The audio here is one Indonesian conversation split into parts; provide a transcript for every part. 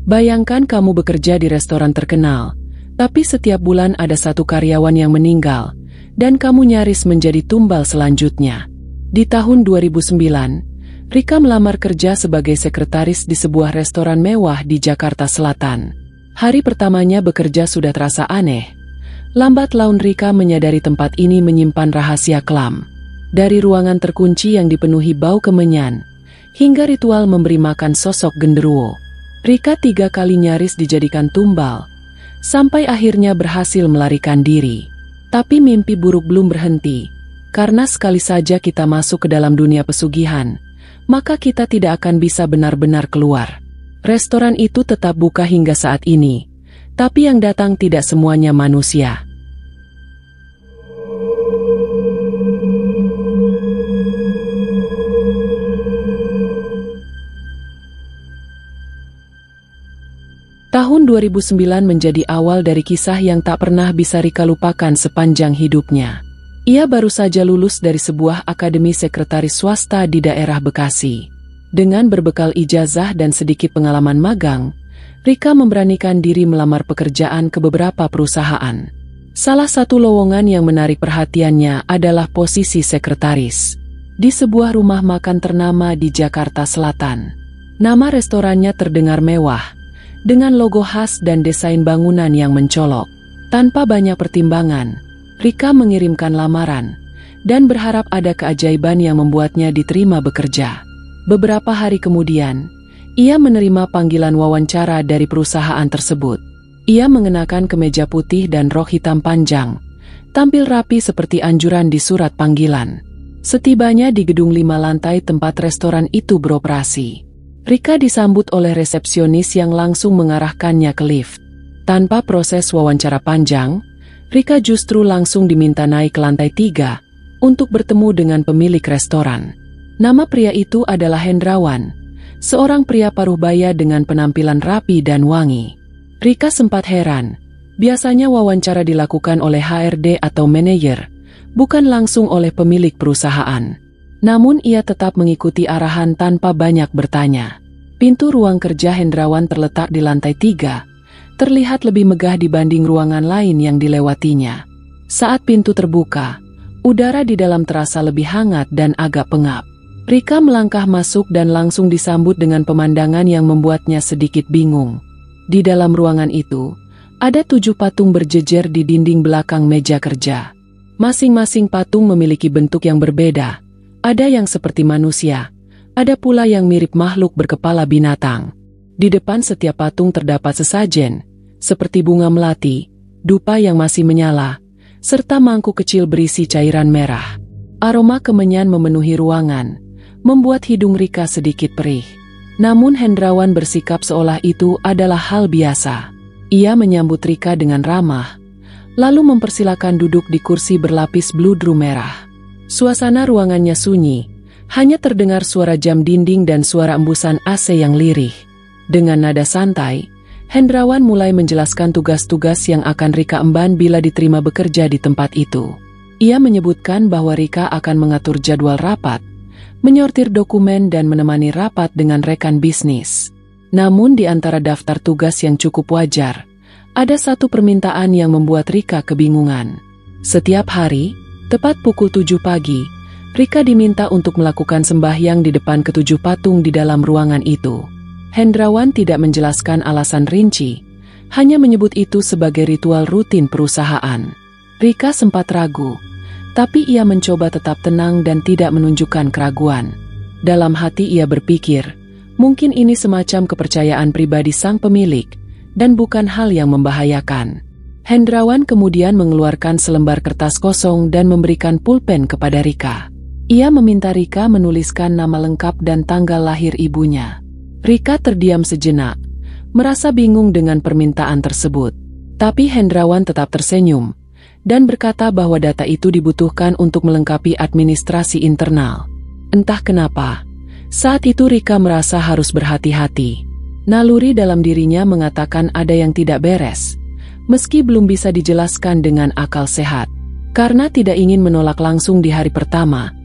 Bayangkan kamu bekerja di restoran terkenal, tapi setiap bulan ada satu karyawan yang meninggal, dan kamu nyaris menjadi tumbal selanjutnya. Di tahun 2009, Rika melamar kerja sebagai sekretaris di sebuah restoran mewah di Jakarta Selatan. Hari pertamanya bekerja sudah terasa aneh. Lambat laun Rika menyadari tempat ini menyimpan rahasia kelam. Dari ruangan terkunci yang dipenuhi bau kemenyan, hingga ritual memberi makan sosok genderuwo. Rika 3 kali nyaris dijadikan tumbal, sampai akhirnya berhasil melarikan diri. Tapi mimpi buruk belum berhenti, karena sekali saja kita masuk ke dalam dunia pesugihan, maka kita tidak akan bisa benar-benar keluar. Restoran itu tetap buka hingga saat ini, tapi yang datang tidak semuanya manusia. Tahun 2009 menjadi awal dari kisah yang tak pernah bisa Rika lupakan sepanjang hidupnya. Ia baru saja lulus dari sebuah akademi sekretaris swasta di daerah Bekasi. Dengan berbekal ijazah dan sedikit pengalaman magang, Rika memberanikan diri melamar pekerjaan ke beberapa perusahaan. Salah satu lowongan yang menarik perhatiannya adalah posisi sekretaris di sebuah rumah makan ternama di Jakarta Selatan. Nama restorannya terdengar mewah, dengan logo khas dan desain bangunan yang mencolok. Tanpa banyak pertimbangan, Rika mengirimkan lamaran, dan berharap ada keajaiban yang membuatnya diterima bekerja. Beberapa hari kemudian, ia menerima panggilan wawancara dari perusahaan tersebut. Ia mengenakan kemeja putih dan rok hitam panjang, tampil rapi seperti anjuran di surat panggilan. Setibanya di gedung 5 lantai tempat restoran itu beroperasi, Rika disambut oleh resepsionis yang langsung mengarahkannya ke lift. Tanpa proses wawancara panjang, Rika justru langsung diminta naik ke lantai 3 untuk bertemu dengan pemilik restoran. Nama pria itu adalah Hendrawan, seorang pria paruh baya dengan penampilan rapi dan wangi. Rika sempat heran, biasanya wawancara dilakukan oleh HRD atau manajer, bukan langsung oleh pemilik perusahaan. Namun ia tetap mengikuti arahan tanpa banyak bertanya. Pintu ruang kerja Hendrawan terletak di lantai 3, terlihat lebih megah dibanding ruangan lain yang dilewatinya. Saat pintu terbuka, udara di dalam terasa lebih hangat dan agak pengap. Rika melangkah masuk dan langsung disambut dengan pemandangan yang membuatnya sedikit bingung. Di dalam ruangan itu, ada 7 patung berjejer di dinding belakang meja kerja. Masing-masing patung memiliki bentuk yang berbeda. Ada yang seperti manusia, ada pula yang mirip makhluk berkepala binatang. Di depan setiap patung terdapat sesajen, seperti bunga melati, dupa yang masih menyala, serta mangkuk kecil berisi cairan merah. Aroma kemenyan memenuhi ruangan, membuat hidung Rika sedikit perih. Namun Hendrawan bersikap seolah itu adalah hal biasa. Ia menyambut Rika dengan ramah, lalu mempersilakan duduk di kursi berlapis bludru merah. Suasana ruangannya sunyi, hanya terdengar suara jam dinding dan suara embusan AC yang lirih. Dengan nada santai, Hendrawan mulai menjelaskan tugas-tugas yang akan Rika emban bila diterima bekerja di tempat itu. Ia menyebutkan bahwa Rika akan mengatur jadwal rapat, menyortir dokumen dan menemani rapat dengan rekan bisnis. Namun di antara daftar tugas yang cukup wajar, ada satu permintaan yang membuat Rika kebingungan. Setiap hari, tepat pukul 7 pagi, Rika diminta untuk melakukan sembahyang di depan ke-7 patung di dalam ruangan itu. Hendrawan tidak menjelaskan alasan rinci, hanya menyebut itu sebagai ritual rutin perusahaan. Rika sempat ragu, tapi ia mencoba tetap tenang dan tidak menunjukkan keraguan. Dalam hati ia berpikir, mungkin ini semacam kepercayaan pribadi sang pemilik, dan bukan hal yang membahayakan. Hendrawan kemudian mengeluarkan selembar kertas kosong dan memberikan pulpen kepada Rika. Ia meminta Rika menuliskan nama lengkap dan tanggal lahir ibunya. Rika terdiam sejenak, merasa bingung dengan permintaan tersebut. Tapi Hendrawan tetap tersenyum, dan berkata bahwa data itu dibutuhkan untuk melengkapi administrasi internal. Entah kenapa, saat itu Rika merasa harus berhati-hati. Naluri dalam dirinya mengatakan ada yang tidak beres, meski belum bisa dijelaskan dengan akal sehat. Karena tidak ingin menolak langsung di hari pertama,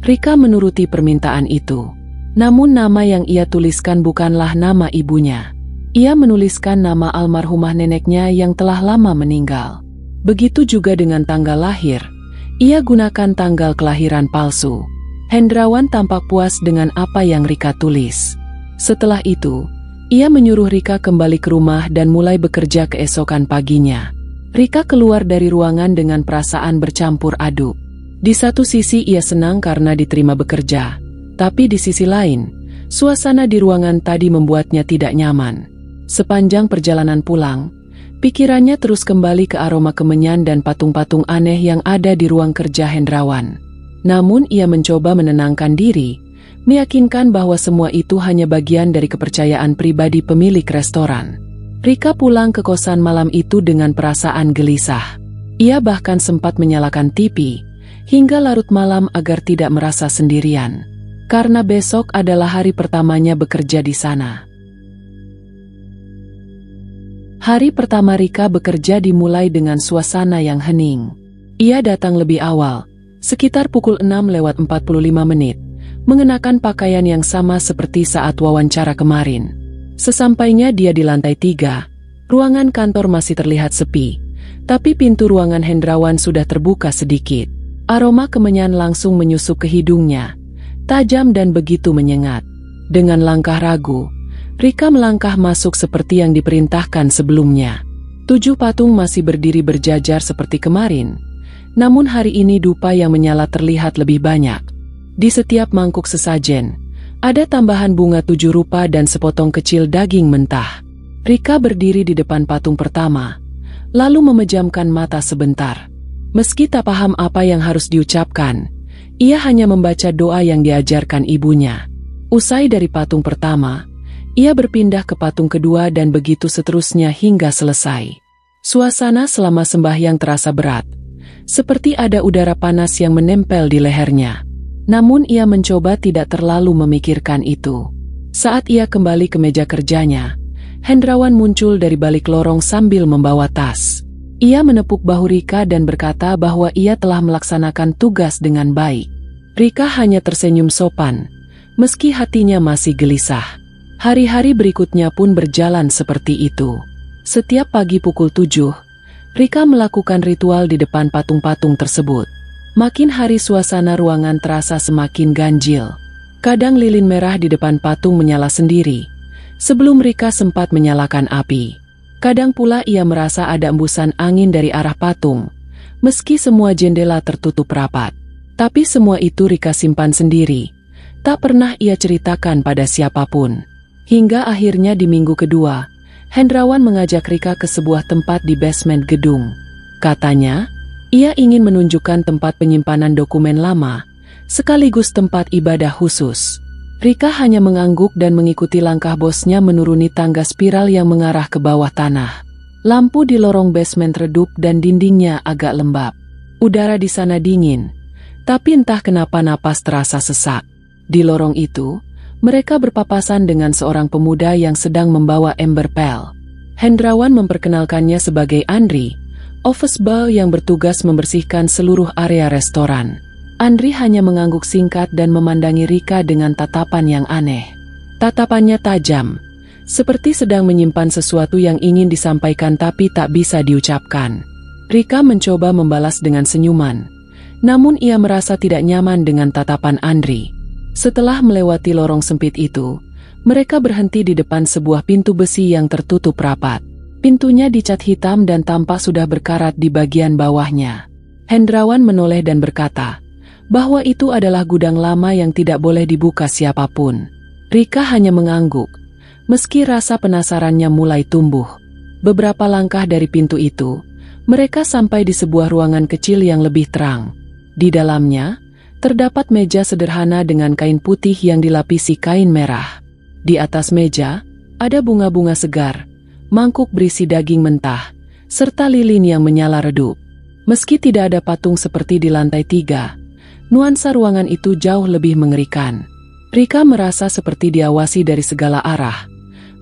Rika menuruti permintaan itu. Namun nama yang ia tuliskan bukanlah nama ibunya. Ia menuliskan nama almarhumah neneknya yang telah lama meninggal. Begitu juga dengan tanggal lahir. Ia gunakan tanggal kelahiran palsu. Hendrawan tampak puas dengan apa yang Rika tulis. Setelah itu, ia menyuruh Rika kembali ke rumah dan mulai bekerja keesokan paginya. Rika keluar dari ruangan dengan perasaan bercampur aduk. Di satu sisi ia senang karena diterima bekerja, tapi di sisi lain, suasana di ruangan tadi membuatnya tidak nyaman. Sepanjang perjalanan pulang, pikirannya terus kembali ke aroma kemenyan dan patung-patung aneh yang ada di ruang kerja Hendrawan. Namun ia mencoba menenangkan diri, meyakinkan bahwa semua itu hanya bagian dari kepercayaan pribadi pemilik restoran. Rika pulang ke kosan malam itu dengan perasaan gelisah. Ia bahkan sempat menyalakan TV, hingga larut malam agar tidak merasa sendirian. Karena besok adalah hari pertamanya bekerja di sana. Hari pertama Rika bekerja dimulai dengan suasana yang hening. Ia datang lebih awal, sekitar pukul 6:45, mengenakan pakaian yang sama seperti saat wawancara kemarin. Sesampainya dia di lantai 3, ruangan kantor masih terlihat sepi, tapi pintu ruangan Hendrawan sudah terbuka sedikit. Aroma kemenyan langsung menyusup ke hidungnya, tajam dan begitu menyengat. Dengan langkah ragu, Rika melangkah masuk seperti yang diperintahkan sebelumnya. 7 patung masih berdiri berjajar seperti kemarin, namun hari ini dupa yang menyala terlihat lebih banyak. Di setiap mangkuk sesajen, ada tambahan bunga 7 rupa dan sepotong kecil daging mentah. Rika berdiri di depan patung pertama, lalu memejamkan mata sebentar. Meski tak paham apa yang harus diucapkan, ia hanya membaca doa yang diajarkan ibunya. Usai dari patung pertama, ia berpindah ke patung kedua dan begitu seterusnya hingga selesai. Suasana selama sembahyang terasa berat, seperti ada udara panas yang menempel di lehernya. Namun ia mencoba tidak terlalu memikirkan itu. Saat ia kembali ke meja kerjanya, Hendrawan muncul dari balik lorong sambil membawa tas. Ia menepuk bahu Rika dan berkata bahwa ia telah melaksanakan tugas dengan baik. Rika hanya tersenyum sopan, meski hatinya masih gelisah. Hari-hari berikutnya pun berjalan seperti itu. Setiap pagi pukul 7, Rika melakukan ritual di depan patung-patung tersebut. Makin hari suasana ruangan terasa semakin ganjil. Kadang lilin merah di depan patung menyala sendiri, sebelum Rika sempat menyalakan api. Kadang pula ia merasa ada embusan angin dari arah patung, meski semua jendela tertutup rapat. Tapi semua itu Rika simpan sendiri, tak pernah ia ceritakan pada siapapun. Hingga akhirnya di minggu kedua, Hendrawan mengajak Rika ke sebuah tempat di basement gedung. Katanya, ia ingin menunjukkan tempat penyimpanan dokumen lama, sekaligus tempat ibadah khusus. Rika hanya mengangguk dan mengikuti langkah bosnya menuruni tangga spiral yang mengarah ke bawah tanah. Lampu di lorong basement redup dan dindingnya agak lembab. Udara di sana dingin, tapi entah kenapa napas terasa sesak. Di lorong itu, mereka berpapasan dengan seorang pemuda yang sedang membawa ember pel. Hendrawan memperkenalkannya sebagai Andri, office boy yang bertugas membersihkan seluruh area restoran. Andri hanya mengangguk singkat dan memandangi Rika dengan tatapan yang aneh. Tatapannya tajam, seperti sedang menyimpan sesuatu yang ingin disampaikan tapi tak bisa diucapkan. Rika mencoba membalas dengan senyuman, namun ia merasa tidak nyaman dengan tatapan Andri. Setelah melewati lorong sempit itu, mereka berhenti di depan sebuah pintu besi yang tertutup rapat. Pintunya dicat hitam dan tampak sudah berkarat di bagian bawahnya. Hendrawan menoleh dan berkata bahwa itu adalah gudang lama yang tidak boleh dibuka siapapun. Rika hanya mengangguk, meski rasa penasarannya mulai tumbuh. Beberapa langkah dari pintu itu, mereka sampai di sebuah ruangan kecil yang lebih terang. Di dalamnya, terdapat meja sederhana dengan kain putih yang dilapisi kain merah. Di atas meja, ada bunga-bunga segar, mangkuk berisi daging mentah, serta lilin yang menyala redup. Meski tidak ada patung seperti di lantai 3, nuansa ruangan itu jauh lebih mengerikan. Rika merasa seperti diawasi dari segala arah,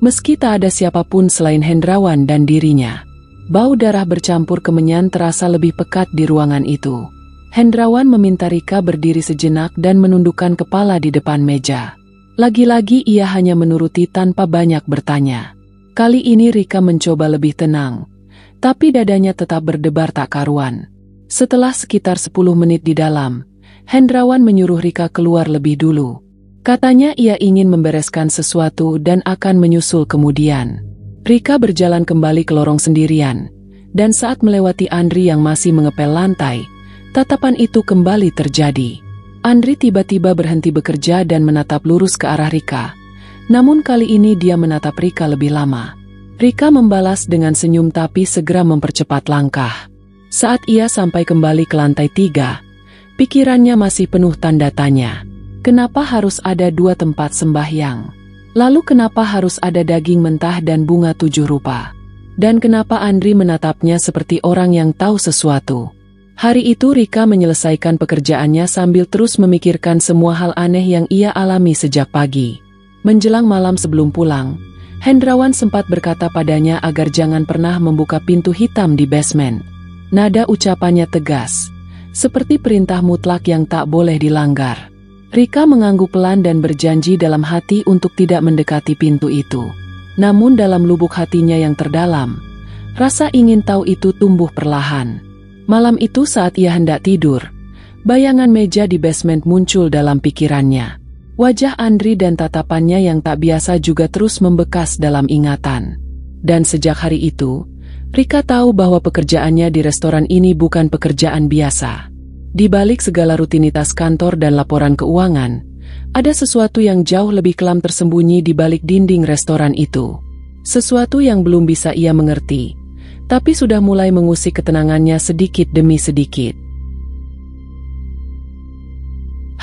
meski tak ada siapapun selain Hendrawan dan dirinya. Bau darah bercampur kemenyan terasa lebih pekat di ruangan itu. Hendrawan meminta Rika berdiri sejenak dan menundukkan kepala di depan meja. Lagi-lagi ia hanya menuruti tanpa banyak bertanya. Kali ini Rika mencoba lebih tenang, tapi dadanya tetap berdebar tak karuan. Setelah sekitar 10 menit di dalam, Hendrawan menyuruh Rika keluar lebih dulu. Katanya ia ingin membereskan sesuatu dan akan menyusul kemudian. Rika berjalan kembali ke lorong sendirian, dan saat melewati Andri yang masih mengepel lantai, tatapan itu kembali terjadi. Andri tiba-tiba berhenti bekerja dan menatap lurus ke arah Rika. Namun kali ini dia menatap Rika lebih lama. Rika membalas dengan senyum tapi segera mempercepat langkah. Saat ia sampai kembali ke lantai 3, pikirannya masih penuh tanda tanya. Kenapa harus ada 2 tempat sembahyang? Lalu kenapa harus ada daging mentah dan bunga 7 rupa? Dan kenapa Andri menatapnya seperti orang yang tahu sesuatu? Hari itu Rika menyelesaikan pekerjaannya sambil terus memikirkan semua hal aneh yang ia alami sejak pagi. Menjelang malam sebelum pulang, Hendrawan sempat berkata padanya agar jangan pernah membuka pintu hitam di basement. Nada ucapannya tegas, seperti perintah mutlak yang tak boleh dilanggar. Rika mengangguk pelan dan berjanji dalam hati untuk tidak mendekati pintu itu. Namun dalam lubuk hatinya yang terdalam, rasa ingin tahu itu tumbuh perlahan. Malam itu saat ia hendak tidur, bayangan meja di basement muncul dalam pikirannya. Wajah Andri dan tatapannya yang tak biasa juga terus membekas dalam ingatan. Dan sejak hari itu, Rika tahu bahwa pekerjaannya di restoran ini bukan pekerjaan biasa. Di balik segala rutinitas kantor dan laporan keuangan, ada sesuatu yang jauh lebih kelam tersembunyi di balik dinding restoran itu. Sesuatu yang belum bisa ia mengerti, tapi sudah mulai mengusik ketenangannya sedikit demi sedikit.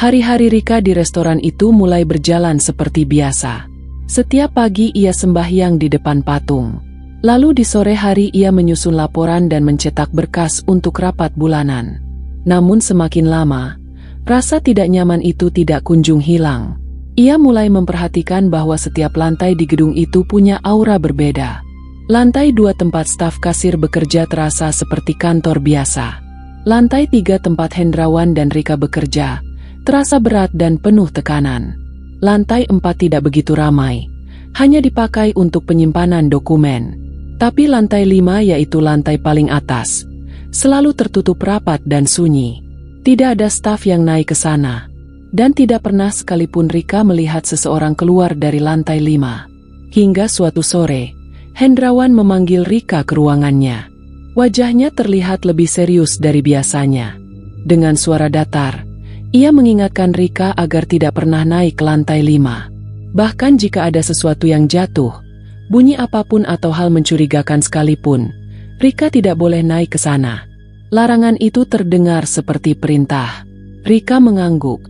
Hari-hari Rika di restoran itu mulai berjalan seperti biasa. Setiap pagi ia sembahyang di depan patung. Lalu di sore hari ia menyusun laporan dan mencetak berkas untuk rapat bulanan. Namun semakin lama, rasa tidak nyaman itu tidak kunjung hilang. Ia mulai memperhatikan bahwa setiap lantai di gedung itu punya aura berbeda. Lantai 2 tempat staf kasir bekerja terasa seperti kantor biasa. Lantai 3 tempat Hendrawan dan Rika bekerja terasa berat dan penuh tekanan. Lantai 4 tidak begitu ramai, hanya dipakai untuk penyimpanan dokumen. Tapi lantai 5, yaitu lantai paling atas, selalu tertutup rapat dan sunyi. Tidak ada staf yang naik ke sana. Dan tidak pernah sekalipun Rika melihat seseorang keluar dari lantai 5. Hingga suatu sore, Hendrawan memanggil Rika ke ruangannya. Wajahnya terlihat lebih serius dari biasanya. Dengan suara datar, ia mengingatkan Rika agar tidak pernah naik ke lantai 5. Bahkan jika ada sesuatu yang jatuh, bunyi apapun atau hal mencurigakan sekalipun, Rika tidak boleh naik ke sana. Larangan itu terdengar seperti perintah. Rika mengangguk,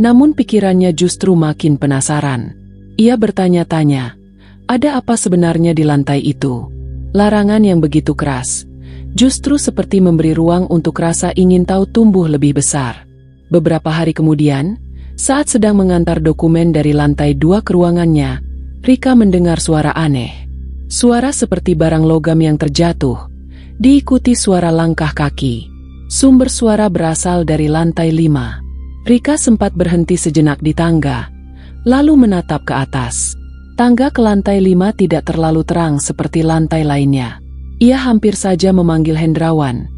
namun pikirannya justru makin penasaran. Ia bertanya-tanya, ada apa sebenarnya di lantai itu? Larangan yang begitu keras, justru seperti memberi ruang untuk rasa ingin tahu tumbuh lebih besar. Beberapa hari kemudian, saat sedang mengantar dokumen dari lantai 2 ke ruangannya, Rika mendengar suara aneh. Suara seperti barang logam yang terjatuh, diikuti suara langkah kaki. Sumber suara berasal dari lantai 5. Rika sempat berhenti sejenak di tangga, lalu menatap ke atas. Tangga ke lantai 5 tidak terlalu terang seperti lantai lainnya. Ia hampir saja memanggil Hendrawan,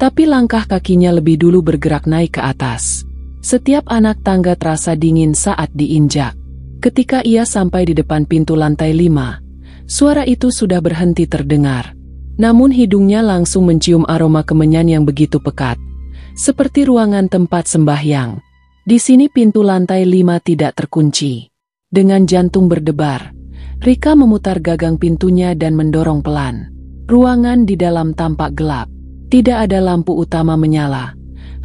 tapi langkah kakinya lebih dulu bergerak naik ke atas. Setiap anak tangga terasa dingin saat diinjak. Ketika ia sampai di depan pintu lantai 5, suara itu sudah berhenti terdengar. Namun hidungnya langsung mencium aroma kemenyan yang begitu pekat, seperti ruangan tempat sembahyang. Di sini pintu lantai 5 tidak terkunci. Dengan jantung berdebar, Rika memutar gagang pintunya dan mendorong pelan. Ruangan di dalam tampak gelap. Tidak ada lampu utama menyala.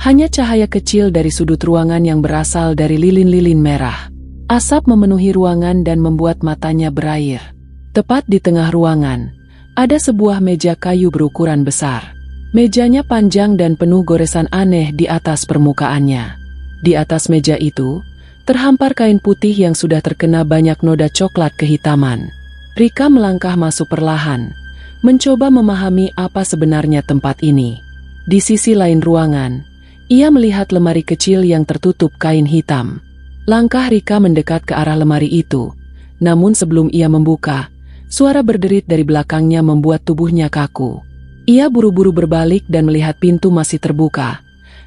Hanya cahaya kecil dari sudut ruangan yang berasal dari lilin-lilin merah. Asap memenuhi ruangan dan membuat matanya berair. Tepat di tengah ruangan, ada sebuah meja kayu berukuran besar. Mejanya panjang dan penuh goresan aneh di atas permukaannya. Di atas meja itu, terhampar kain putih yang sudah terkena banyak noda coklat kehitaman. Rika melangkah masuk perlahan, mencoba memahami apa sebenarnya tempat ini. Di sisi lain ruangan, ia melihat lemari kecil yang tertutup kain hitam. Langkah Rika mendekat ke arah lemari itu, namun sebelum ia membuka, Suara berderit dari belakangnya membuat tubuhnya kaku. Ia buru-buru berbalik dan melihat pintu masih terbuka.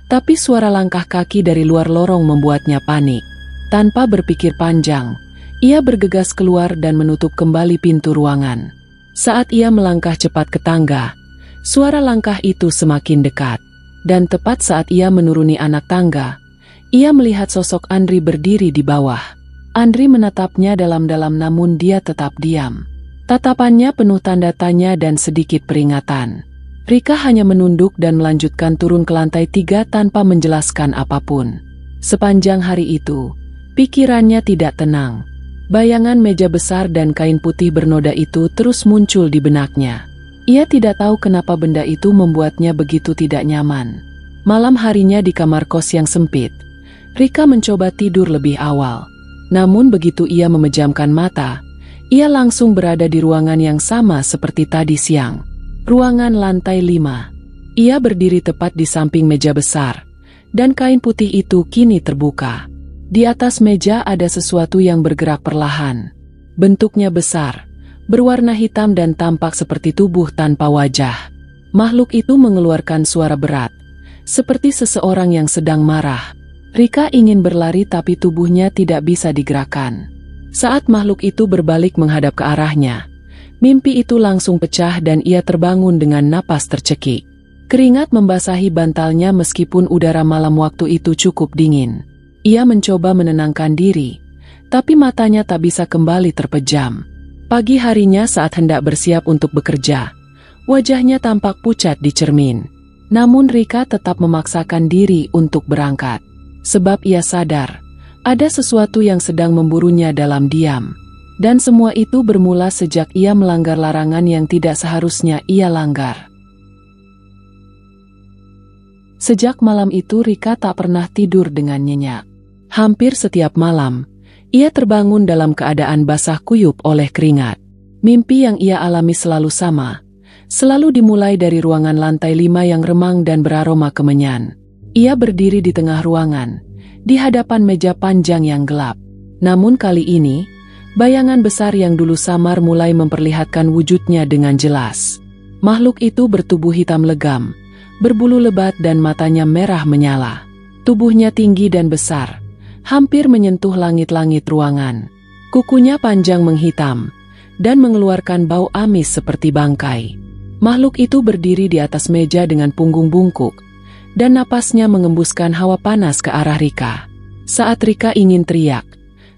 Tapi suara langkah kaki dari luar lorong membuatnya panik. Tanpa berpikir panjang, ia bergegas keluar dan menutup kembali pintu ruangan. Saat ia melangkah cepat ke tangga, suara langkah itu semakin dekat. Dan tepat saat ia menuruni anak tangga, ia melihat sosok Andri berdiri di bawah. Andri menatapnya dalam-dalam namun dia tetap diam. Tatapannya penuh tanda tanya dan sedikit peringatan. Rika hanya menunduk dan melanjutkan turun ke lantai 3 tanpa menjelaskan apapun. Sepanjang hari itu, pikirannya tidak tenang. Bayangan meja besar dan kain putih bernoda itu terus muncul di benaknya. Ia tidak tahu kenapa benda itu membuatnya begitu tidak nyaman. Malam harinya di kamar kos yang sempit, Rika mencoba tidur lebih awal. Namun begitu ia memejamkan mata, ia langsung berada di ruangan yang sama seperti tadi siang. Ruangan lantai 5. Ia berdiri tepat di samping meja besar, dan kain putih itu kini terbuka. Di atas meja ada sesuatu yang bergerak perlahan. Bentuknya besar, berwarna hitam dan tampak seperti tubuh tanpa wajah. Makhluk itu mengeluarkan suara berat, seperti seseorang yang sedang marah. Rika ingin berlari tapi tubuhnya tidak bisa digerakkan. Saat makhluk itu berbalik menghadap ke arahnya, mimpi itu langsung pecah dan ia terbangun dengan napas tercekik. Keringat membasahi bantalnya meskipun udara malam waktu itu cukup dingin. Ia mencoba menenangkan diri, tapi matanya tak bisa kembali terpejam. Pagi harinya saat hendak bersiap untuk bekerja, wajahnya tampak pucat di cermin. Namun Rika tetap memaksakan diri untuk berangkat. Sebab ia sadar, ada sesuatu yang sedang memburunya dalam diam. Dan semua itu bermula sejak ia melanggar larangan yang tidak seharusnya ia langgar. Sejak malam itu Rika tak pernah tidur dengan nyenyak. Hampir setiap malam, ia terbangun dalam keadaan basah kuyup oleh keringat. Mimpi yang ia alami selalu sama. Selalu dimulai dari ruangan lantai 5 yang remang dan beraroma kemenyan. Ia berdiri di tengah ruangan, di hadapan meja panjang yang gelap. Namun kali ini, bayangan besar yang dulu samar mulai memperlihatkan wujudnya dengan jelas. Makhluk itu bertubuh hitam legam, berbulu lebat dan matanya merah menyala. Tubuhnya tinggi dan besar, hampir menyentuh langit-langit ruangan. Kukunya panjang menghitam, dan mengeluarkan bau amis seperti bangkai. Makhluk itu berdiri di atas meja dengan punggung bungkuk, dan napasnya mengembuskan hawa panas ke arah Rika. Saat Rika ingin teriak,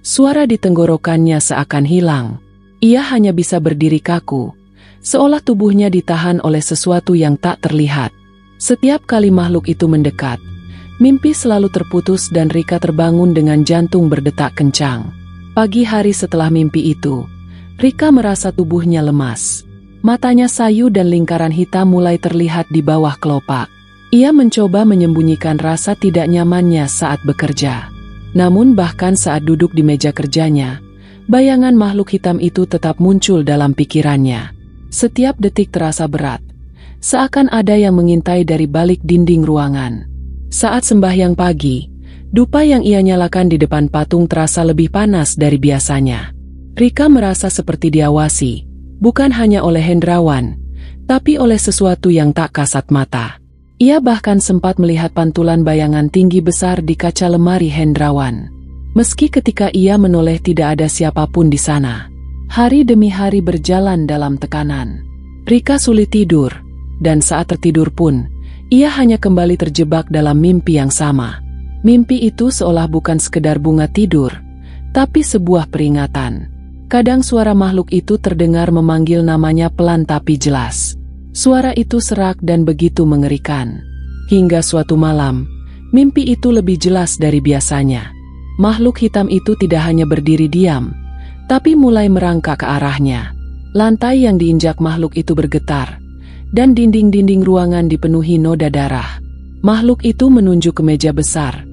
suara di tenggorokannya seakan hilang. Ia hanya bisa berdiri kaku, seolah tubuhnya ditahan oleh sesuatu yang tak terlihat. Setiap kali makhluk itu mendekat, mimpi selalu terputus dan Rika terbangun dengan jantung berdetak kencang. Pagi hari setelah mimpi itu, Rika merasa tubuhnya lemas. Matanya sayu dan lingkaran hitam mulai terlihat di bawah kelopak. Ia mencoba menyembunyikan rasa tidak nyamannya saat bekerja. Namun bahkan saat duduk di meja kerjanya, bayangan makhluk hitam itu tetap muncul dalam pikirannya. Setiap detik terasa berat, seakan ada yang mengintai dari balik dinding ruangan. Saat sembahyang pagi, dupa yang ia nyalakan di depan patung terasa lebih panas dari biasanya. Rika merasa seperti diawasi, bukan hanya oleh Hendrawan, tapi oleh sesuatu yang tak kasat mata. Ia bahkan sempat melihat pantulan bayangan tinggi besar di kaca lemari Hendrawan. Meski ketika ia menoleh tidak ada siapapun di sana. Hari demi hari berjalan dalam tekanan. Rika sulit tidur, dan saat tertidur pun, ia hanya kembali terjebak dalam mimpi yang sama. Mimpi itu seolah bukan sekedar bunga tidur, tapi sebuah peringatan. Kadang suara makhluk itu terdengar memanggil namanya pelan tapi jelas. Suara itu serak dan begitu mengerikan. Hingga suatu malam, mimpi itu lebih jelas dari biasanya. Makhluk hitam itu tidak hanya berdiri diam, tapi mulai merangkak ke arahnya. Lantai yang diinjak makhluk itu bergetar, dan dinding-dinding ruangan dipenuhi noda darah. Makhluk itu menunjuk ke meja besar,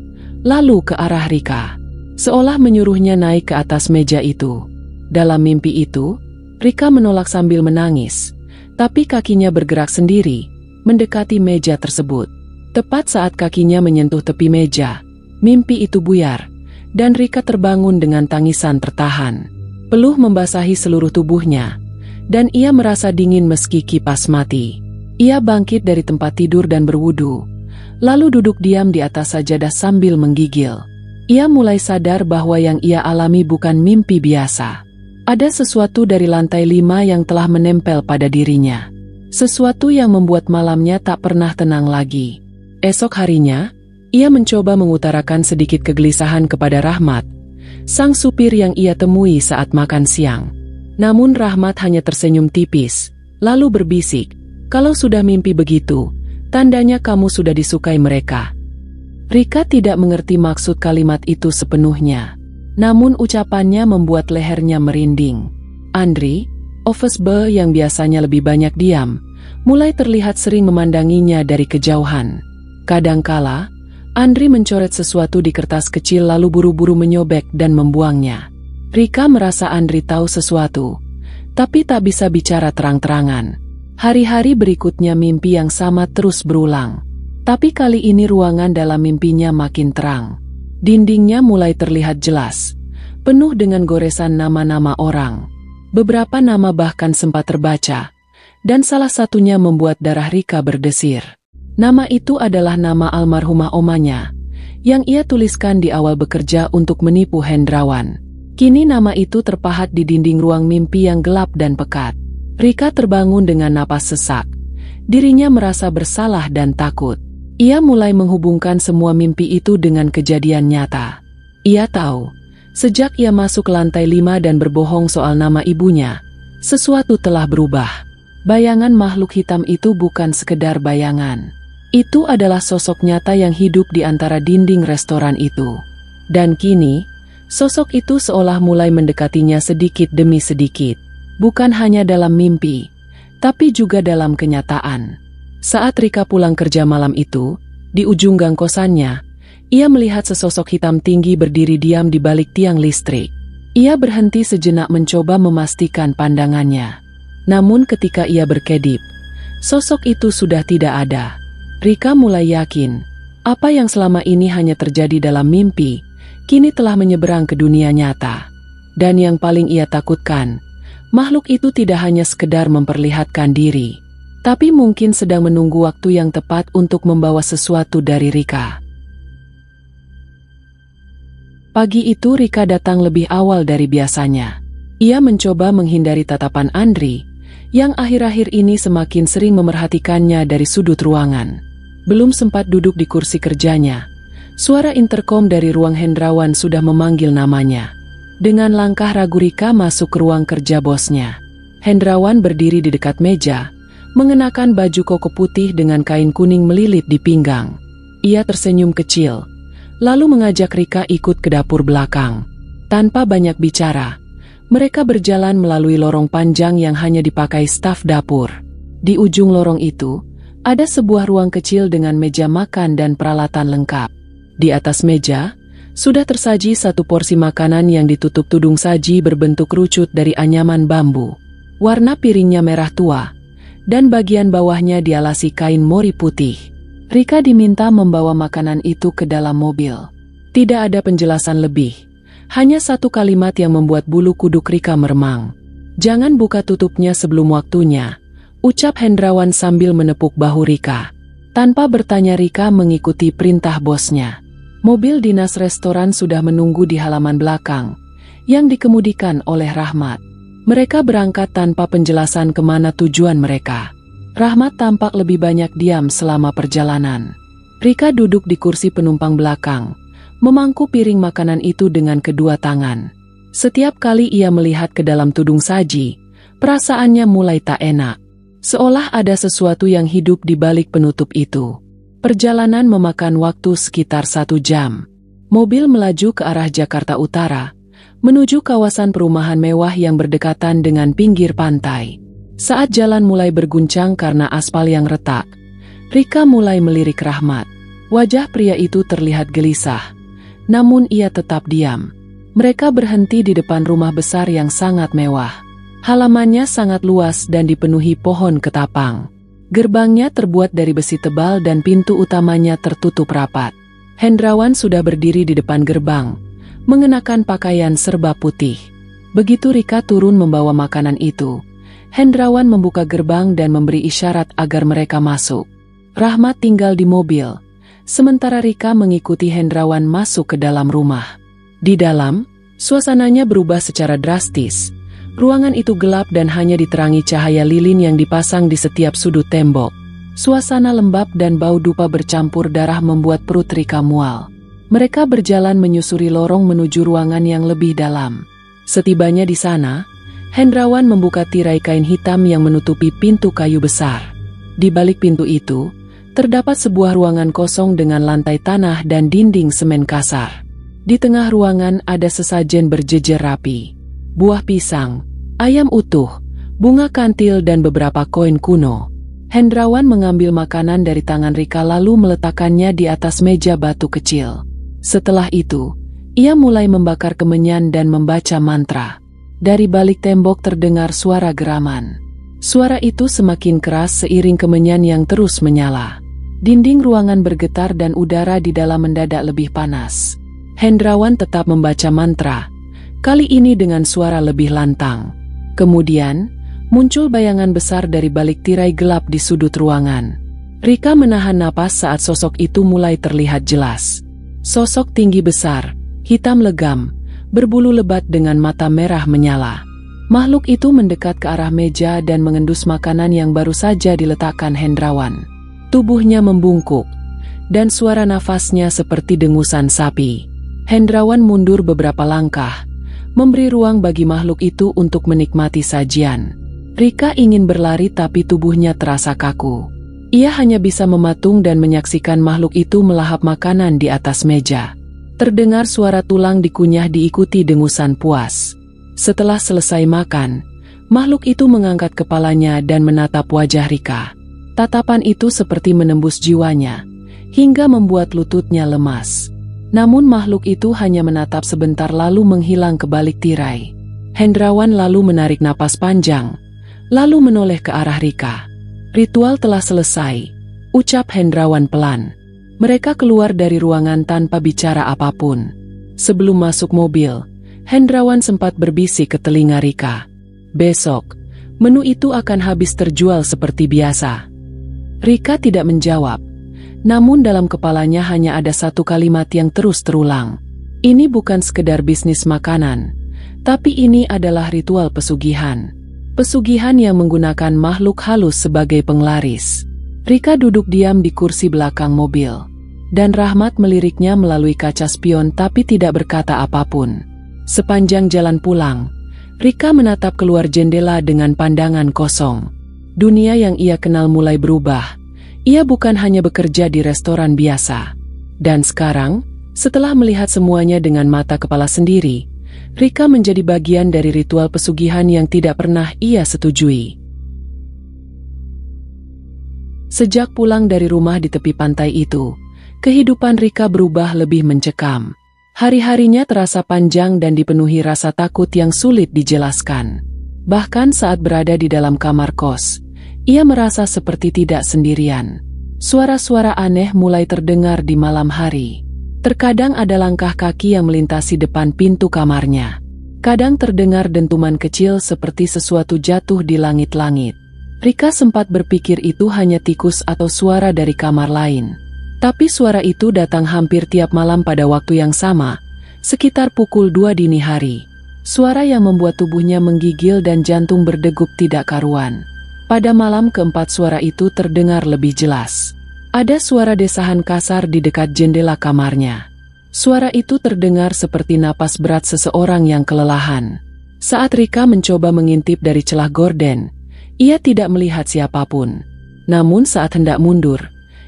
lalu ke arah Rika, seolah menyuruhnya naik ke atas meja itu. Dalam mimpi itu, Rika menolak sambil menangis, tapi kakinya bergerak sendiri, mendekati meja tersebut. Tepat saat kakinya menyentuh tepi meja, mimpi itu buyar, dan Rika terbangun dengan tangisan tertahan. Peluh membasahi seluruh tubuhnya, dan ia merasa dingin meski kipas mati. Ia bangkit dari tempat tidur dan berwudu, lalu duduk diam di atas sajadah sambil menggigil. Ia mulai sadar bahwa yang ia alami bukan mimpi biasa. Ada sesuatu dari lantai 5 yang telah menempel pada dirinya. Sesuatu yang membuat malamnya tak pernah tenang lagi. Esok harinya, ia mencoba mengutarakan sedikit kegelisahan kepada Rahmat, sang supir yang ia temui saat makan siang. Namun Rahmat hanya tersenyum tipis, lalu berbisik, "Kalau sudah mimpi begitu, tandanya kamu sudah disukai mereka." Rika tidak mengerti maksud kalimat itu sepenuhnya, namun ucapannya membuat lehernya merinding. Andri, Ofesbe yang biasanya lebih banyak diam, mulai terlihat sering memandanginya dari kejauhan. Kadangkala, Andri mencoret sesuatu di kertas kecil lalu buru-buru menyobek dan membuangnya. Rika merasa Andri tahu sesuatu, tapi tak bisa bicara terang-terangan. Hari-hari berikutnya mimpi yang sama terus berulang. Tapi kali ini ruangan dalam mimpinya makin terang. Dindingnya mulai terlihat jelas, penuh dengan goresan nama-nama orang. Beberapa nama bahkan sempat terbaca, dan salah satunya membuat darah Rika berdesir. Nama itu adalah nama almarhumah omanya, yang ia tuliskan di awal bekerja untuk menipu Hendrawan. Kini nama itu terpahat di dinding ruang mimpi yang gelap dan pekat. Rika terbangun dengan napas sesak. Dirinya merasa bersalah dan takut. Ia mulai menghubungkan semua mimpi itu dengan kejadian nyata. Ia tahu, sejak ia masuk ke lantai 5 dan berbohong soal nama ibunya, sesuatu telah berubah. Bayangan makhluk hitam itu bukan sekedar bayangan. Itu adalah sosok nyata yang hidup di antara dinding restoran itu. Dan kini, sosok itu seolah mulai mendekatinya sedikit demi sedikit. Bukan hanya dalam mimpi, tapi juga dalam kenyataan. Saat Rika pulang kerja malam itu, di ujung gang kosannya, ia melihat sesosok hitam tinggi berdiri diam di balik tiang listrik. Ia berhenti sejenak mencoba memastikan pandangannya. Namun ketika ia berkedip, sosok itu sudah tidak ada. Rika mulai yakin, apa yang selama ini hanya terjadi dalam mimpi, kini telah menyeberang ke dunia nyata. Dan yang paling ia takutkan, makhluk itu tidak hanya sekedar memperlihatkan diri, tapi mungkin sedang menunggu waktu yang tepat untuk membawa sesuatu dari Rika. Pagi itu Rika datang lebih awal dari biasanya. Ia mencoba menghindari tatapan Andri, yang akhir-akhir ini semakin sering memerhatikannya dari sudut ruangan. Belum sempat duduk di kursi kerjanya, suara interkom dari ruang Hendrawan sudah memanggil namanya. Dengan langkah ragu Rika masuk ke ruang kerja bosnya. Hendrawan berdiri di dekat meja, mengenakan baju koko putih dengan kain kuning melilit di pinggang. Ia tersenyum kecil, lalu mengajak Rika ikut ke dapur belakang. Tanpa banyak bicara, mereka berjalan melalui lorong panjang yang hanya dipakai staf dapur. Di ujung lorong itu, ada sebuah ruang kecil dengan meja makan dan peralatan lengkap. Di atas meja, sudah tersaji satu porsi makanan yang ditutup tudung saji berbentuk kerucut dari anyaman bambu. Warna piringnya merah tua, dan bagian bawahnya dialasi kain mori putih. Rika diminta membawa makanan itu ke dalam mobil. Tidak ada penjelasan lebih, hanya satu kalimat yang membuat bulu kuduk Rika meremang. "Jangan buka tutupnya sebelum waktunya," ucap Hendrawan sambil menepuk bahu Rika. Tanpa bertanya Rika mengikuti perintah bosnya. Mobil dinas restoran sudah menunggu di halaman belakang, yang dikemudikan oleh Rahmat. Mereka berangkat tanpa penjelasan kemana tujuan mereka. Rahmat tampak lebih banyak diam selama perjalanan. Rika duduk di kursi penumpang belakang, memangku piring makanan itu dengan kedua tangan. Setiap kali ia melihat ke dalam tudung saji, perasaannya mulai tak enak. Seolah ada sesuatu yang hidup di balik penutup itu. Perjalanan memakan waktu sekitar 1 jam. Mobil melaju ke arah Jakarta Utara, menuju kawasan perumahan mewah yang berdekatan dengan pinggir pantai. Saat jalan mulai berguncang karena aspal yang retak, Rika mulai melirik Rahmat. Wajah pria itu terlihat gelisah, namun ia tetap diam. Mereka berhenti di depan rumah besar yang sangat mewah. Halamannya sangat luas dan dipenuhi pohon ketapang. Gerbangnya terbuat dari besi tebal dan pintu utamanya tertutup rapat. Hendrawan sudah berdiri di depan gerbang, mengenakan pakaian serba putih. Begitu Rika turun membawa makanan itu, Hendrawan membuka gerbang dan memberi isyarat agar mereka masuk. Rahmat tinggal di mobil, sementara Rika mengikuti Hendrawan masuk ke dalam rumah. Di dalam, suasananya berubah secara drastis. Ruangan itu gelap dan hanya diterangi cahaya lilin yang dipasang di setiap sudut tembok. Suasana lembab dan bau dupa bercampur darah membuat perut Rika mual. Mereka berjalan menyusuri lorong menuju ruangan yang lebih dalam. Setibanya di sana, Hendrawan membuka tirai kain hitam yang menutupi pintu kayu besar. Di balik pintu itu, terdapat sebuah ruangan kosong dengan lantai tanah dan dinding semen kasar. Di tengah ruangan ada sesajen berjejer rapi. Buah pisang, ayam utuh, bunga kantil dan beberapa koin kuno. Hendrawan mengambil makanan dari tangan Rika lalu meletakkannya di atas meja batu kecil. Setelah itu, ia mulai membakar kemenyan dan membaca mantra. Dari balik tembok terdengar suara geraman. Suara itu semakin keras seiring kemenyan yang terus menyala. Dinding ruangan bergetar dan udara di dalam mendadak lebih panas. Hendrawan tetap membaca mantra, kali ini dengan suara lebih lantang. Kemudian, muncul bayangan besar dari balik tirai gelap di sudut ruangan. Rika menahan napas saat sosok itu mulai terlihat jelas. Sosok tinggi besar, hitam legam, berbulu lebat dengan mata merah menyala. Makhluk itu mendekat ke arah meja dan mengendus makanan yang baru saja diletakkan Hendrawan. Tubuhnya membungkuk, dan suara nafasnya seperti dengusan sapi. Hendrawan mundur beberapa langkah, memberi ruang bagi makhluk itu untuk menikmati sajian. Rika ingin berlari tapi tubuhnya terasa kaku. Ia hanya bisa mematung dan menyaksikan makhluk itu melahap makanan di atas meja. Terdengar suara tulang dikunyah diikuti dengusan puas. Setelah selesai makan, makhluk itu mengangkat kepalanya dan menatap wajah Rika. Tatapan itu seperti menembus jiwanya, hingga membuat lututnya lemas. Namun makhluk itu hanya menatap sebentar lalu menghilang ke balik tirai. Hendrawan lalu menarik napas panjang, lalu menoleh ke arah Rika. Ritual telah selesai, ucap Hendrawan pelan. Mereka keluar dari ruangan tanpa bicara apapun. Sebelum masuk mobil, Hendrawan sempat berbisik ke telinga Rika. Besok, menu itu akan habis terjual seperti biasa. Rika tidak menjawab, namun dalam kepalanya hanya ada satu kalimat yang terus terulang. Ini bukan sekedar bisnis makanan, tapi ini adalah ritual pesugihan. Pesugihan yang menggunakan makhluk halus sebagai penglaris. Rika duduk diam di kursi belakang mobil, dan Rahmat meliriknya melalui kaca spion tapi tidak berkata apapun. Sepanjang jalan pulang, Rika menatap keluar jendela dengan pandangan kosong. Dunia yang ia kenal mulai berubah. Ia bukan hanya bekerja di restoran biasa. Dan sekarang, setelah melihat semuanya dengan mata kepala sendiri, Rika menjadi bagian dari ritual pesugihan yang tidak pernah ia setujui. Sejak pulang dari rumah di tepi pantai itu, kehidupan Rika berubah lebih mencekam. Hari-harinya terasa panjang dan dipenuhi rasa takut yang sulit dijelaskan. Bahkan saat berada di dalam kamar kos, ia merasa seperti tidak sendirian. Suara-suara aneh mulai terdengar di malam hari. Terkadang ada langkah kaki yang melintasi depan pintu kamarnya. Kadang terdengar dentuman kecil seperti sesuatu jatuh di langit-langit. Rika sempat berpikir itu hanya tikus atau suara dari kamar lain. Tapi suara itu datang hampir tiap malam pada waktu yang sama, sekitar pukul 2 dini hari. Suara yang membuat tubuhnya menggigil dan jantung berdegup tidak karuan. Pada malam keempat suara itu terdengar lebih jelas. Ada suara desahan kasar di dekat jendela kamarnya. Suara itu terdengar seperti napas berat seseorang yang kelelahan. Saat Rika mencoba mengintip dari celah gorden, ia tidak melihat siapapun. Namun saat hendak mundur,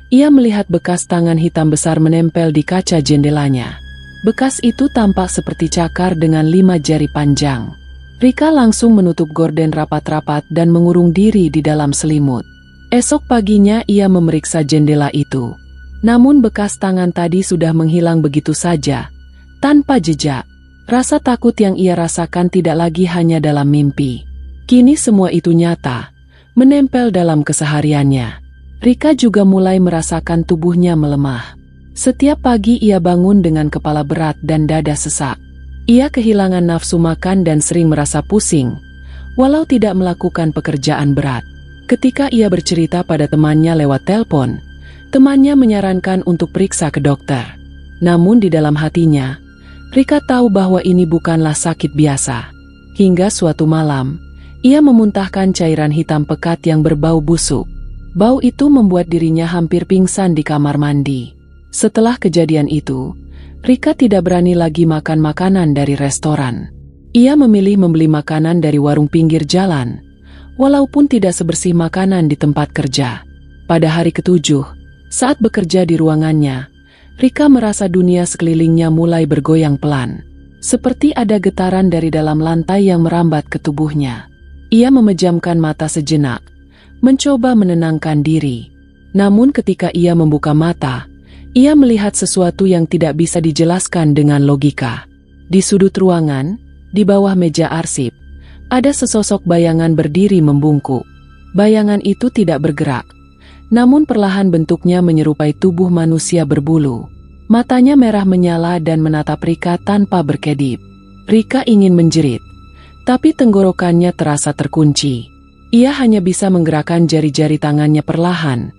ia melihat bekas tangan hitam besar menempel di kaca jendelanya. Bekas itu tampak seperti cakar dengan 5 jari panjang. Rika langsung menutup gorden rapat-rapat dan mengurung diri di dalam selimut. Esok paginya ia memeriksa jendela itu. Namun bekas tangan tadi sudah menghilang begitu saja, tanpa jejak. Rasa takut yang ia rasakan tidak lagi hanya dalam mimpi. Kini semua itu nyata, menempel dalam kesehariannya. Rika juga mulai merasakan tubuhnya melemah. Setiap pagi ia bangun dengan kepala berat dan dada sesak. Ia kehilangan nafsu makan dan sering merasa pusing, walau tidak melakukan pekerjaan berat. Ketika ia bercerita pada temannya lewat telepon, temannya menyarankan untuk periksa ke dokter. Namun di dalam hatinya, Rika tahu bahwa ini bukanlah sakit biasa. Hingga suatu malam, ia memuntahkan cairan hitam pekat yang berbau busuk. Bau itu membuat dirinya hampir pingsan di kamar mandi. Setelah kejadian itu, Rika tidak berani lagi makan makanan dari restoran. Ia memilih membeli makanan dari warung pinggir jalan, walaupun tidak sebersih makanan di tempat kerja. Pada hari ke-7, saat bekerja di ruangannya, Rika merasa dunia sekelilingnya mulai bergoyang pelan. Seperti ada getaran dari dalam lantai yang merambat ke tubuhnya. Ia memejamkan mata sejenak, mencoba menenangkan diri. Namun ketika ia membuka mata, ia melihat sesuatu yang tidak bisa dijelaskan dengan logika. Di sudut ruangan, di bawah meja arsip, ada sesosok bayangan berdiri membungkuk. Bayangan itu tidak bergerak, namun perlahan bentuknya menyerupai tubuh manusia berbulu. Matanya merah menyala dan menatap Rika tanpa berkedip. Rika ingin menjerit, tapi tenggorokannya terasa terkunci. Ia hanya bisa menggerakkan jari-jari tangannya perlahan,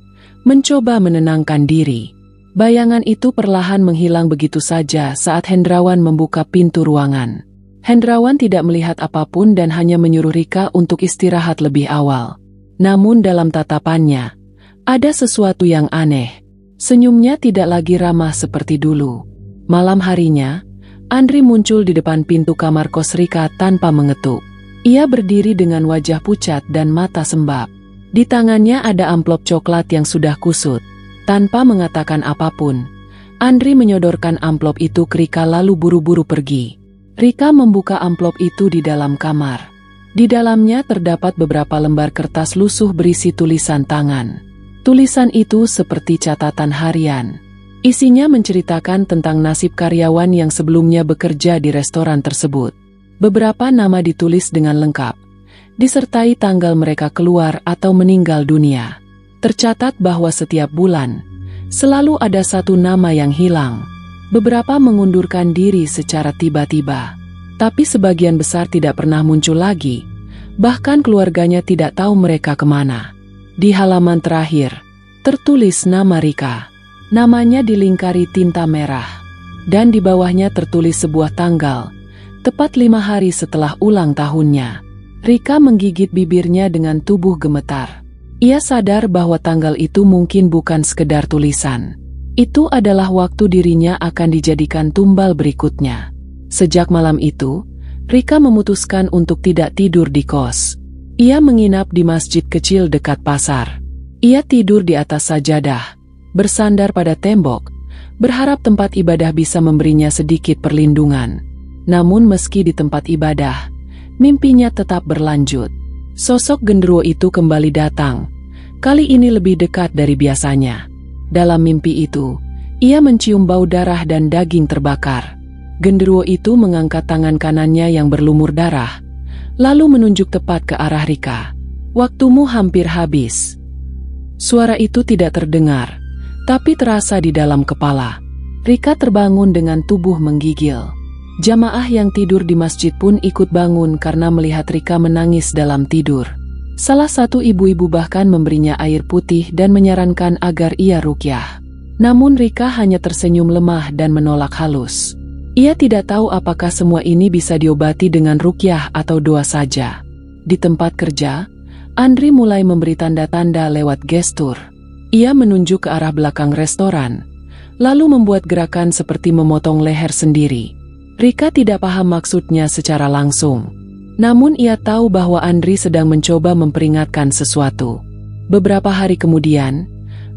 mencoba menenangkan diri. Bayangan itu perlahan menghilang begitu saja saat Hendrawan membuka pintu ruangan. Hendrawan tidak melihat apapun dan hanya menyuruh Rika untuk istirahat lebih awal. Namun dalam tatapannya, ada sesuatu yang aneh. Senyumnya tidak lagi ramah seperti dulu. Malam harinya, Andri muncul di depan pintu kamar kos Rika tanpa mengetuk. Ia berdiri dengan wajah pucat dan mata sembab. Di tangannya ada amplop coklat yang sudah kusut. Tanpa mengatakan apapun, Andri menyodorkan amplop itu ke Rika lalu buru-buru pergi. Rika membuka amplop itu di dalam kamar. Di dalamnya terdapat beberapa lembar kertas lusuh berisi tulisan tangan. Tulisan itu seperti catatan harian. Isinya menceritakan tentang nasib karyawan yang sebelumnya bekerja di restoran tersebut. Beberapa nama ditulis dengan lengkap, disertai tanggal mereka keluar atau meninggal dunia. Tercatat bahwa setiap bulan, selalu ada satu nama yang hilang. Beberapa mengundurkan diri secara tiba-tiba, tapi sebagian besar tidak pernah muncul lagi. Bahkan keluarganya tidak tahu mereka kemana. Di halaman terakhir, tertulis nama Rika. Namanya dilingkari tinta merah. Dan di bawahnya tertulis sebuah tanggal, tepat 5 hari setelah ulang tahunnya. Rika menggigit bibirnya dengan tubuh gemetar. Ia sadar bahwa tanggal itu mungkin bukan sekedar tulisan. Itu adalah waktu dirinya akan dijadikan tumbal berikutnya. Sejak malam itu, Rika memutuskan untuk tidak tidur di kos. Ia menginap di masjid kecil dekat pasar. Ia tidur di atas sajadah, bersandar pada tembok, berharap tempat ibadah bisa memberinya sedikit perlindungan. Namun meski di tempat ibadah, mimpinya tetap berlanjut. Sosok genderuwo itu kembali datang, kali ini lebih dekat dari biasanya. Dalam mimpi itu, ia mencium bau darah dan daging terbakar. Genderuwo itu mengangkat tangan kanannya yang berlumur darah, lalu menunjuk tepat ke arah Rika. "Waktumu hampir habis." Suara itu tidak terdengar, tapi terasa di dalam kepala. Rika terbangun dengan tubuh menggigil. Jamaah yang tidur di masjid pun ikut bangun karena melihat Rika menangis dalam tidur. Salah satu ibu-ibu bahkan memberinya air putih dan menyarankan agar ia ruqyah. Namun Rika hanya tersenyum lemah dan menolak halus. Ia tidak tahu apakah semua ini bisa diobati dengan ruqyah atau doa saja. Di tempat kerja, Andri mulai memberi tanda-tanda lewat gestur. Ia menunjuk ke arah belakang restoran, lalu membuat gerakan seperti memotong leher sendiri. Rika tidak paham maksudnya secara langsung. Namun ia tahu bahwa Andri sedang mencoba memperingatkan sesuatu. Beberapa hari kemudian,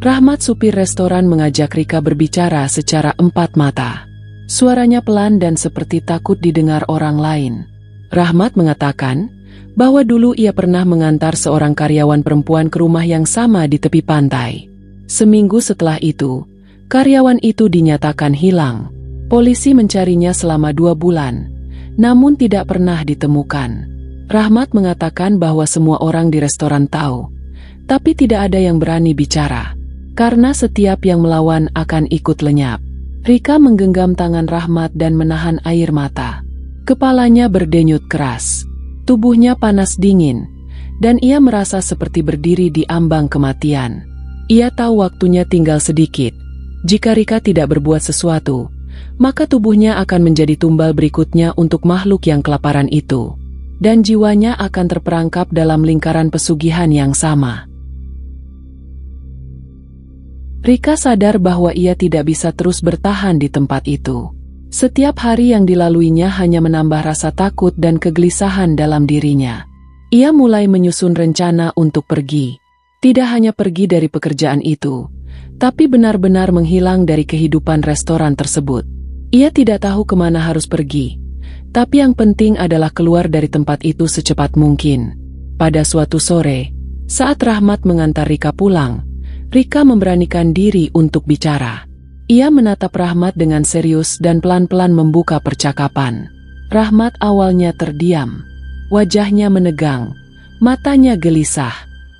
Rahmat supir restoran mengajak Rika berbicara secara empat mata. Suaranya pelan dan seperti takut didengar orang lain. Rahmat mengatakan bahwa dulu ia pernah mengantar seorang karyawan perempuan ke rumah yang sama di tepi pantai. Seminggu setelah itu, karyawan itu dinyatakan hilang. Polisi mencarinya selama 2 bulan, namun tidak pernah ditemukan. Rahmat mengatakan bahwa semua orang di restoran tahu, tapi tidak ada yang berani bicara, karena setiap yang melawan akan ikut lenyap. Rika menggenggam tangan Rahmat dan menahan air mata. Kepalanya berdenyut keras. Tubuhnya panas dingin, dan ia merasa seperti berdiri di ambang kematian. Ia tahu waktunya tinggal sedikit. Jika Rika tidak berbuat sesuatu, maka tubuhnya akan menjadi tumbal berikutnya untuk makhluk yang kelaparan itu. Dan jiwanya akan terperangkap dalam lingkaran pesugihan yang sama. Rika sadar bahwa ia tidak bisa terus bertahan di tempat itu. Setiap hari yang dilaluinya hanya menambah rasa takut dan kegelisahan dalam dirinya. Ia mulai menyusun rencana untuk pergi. Tidak hanya pergi dari pekerjaan itu, tapi benar-benar menghilang dari kehidupan restoran tersebut. Ia tidak tahu kemana harus pergi, tapi yang penting adalah keluar dari tempat itu secepat mungkin. Pada suatu sore, saat Rahmat mengantar Rika pulang, Rika memberanikan diri untuk bicara. Ia menatap Rahmat dengan serius dan pelan-pelan membuka percakapan. Rahmat awalnya terdiam. Wajahnya menegang, matanya gelisah.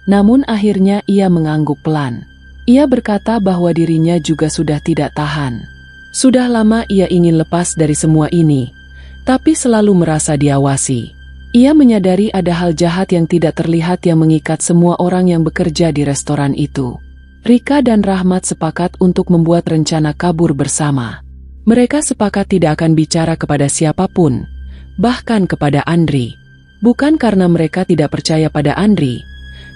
Namun akhirnya ia mengangguk pelan. Ia berkata bahwa dirinya juga sudah tidak tahan. Sudah lama ia ingin lepas dari semua ini, tapi selalu merasa diawasi. Ia menyadari ada hal jahat yang tidak terlihat yang mengikat semua orang yang bekerja di restoran itu. Rika dan Rahmat sepakat untuk membuat rencana kabur bersama. Mereka sepakat tidak akan bicara kepada siapapun, bahkan kepada Andri. Bukan karena mereka tidak percaya pada Andri,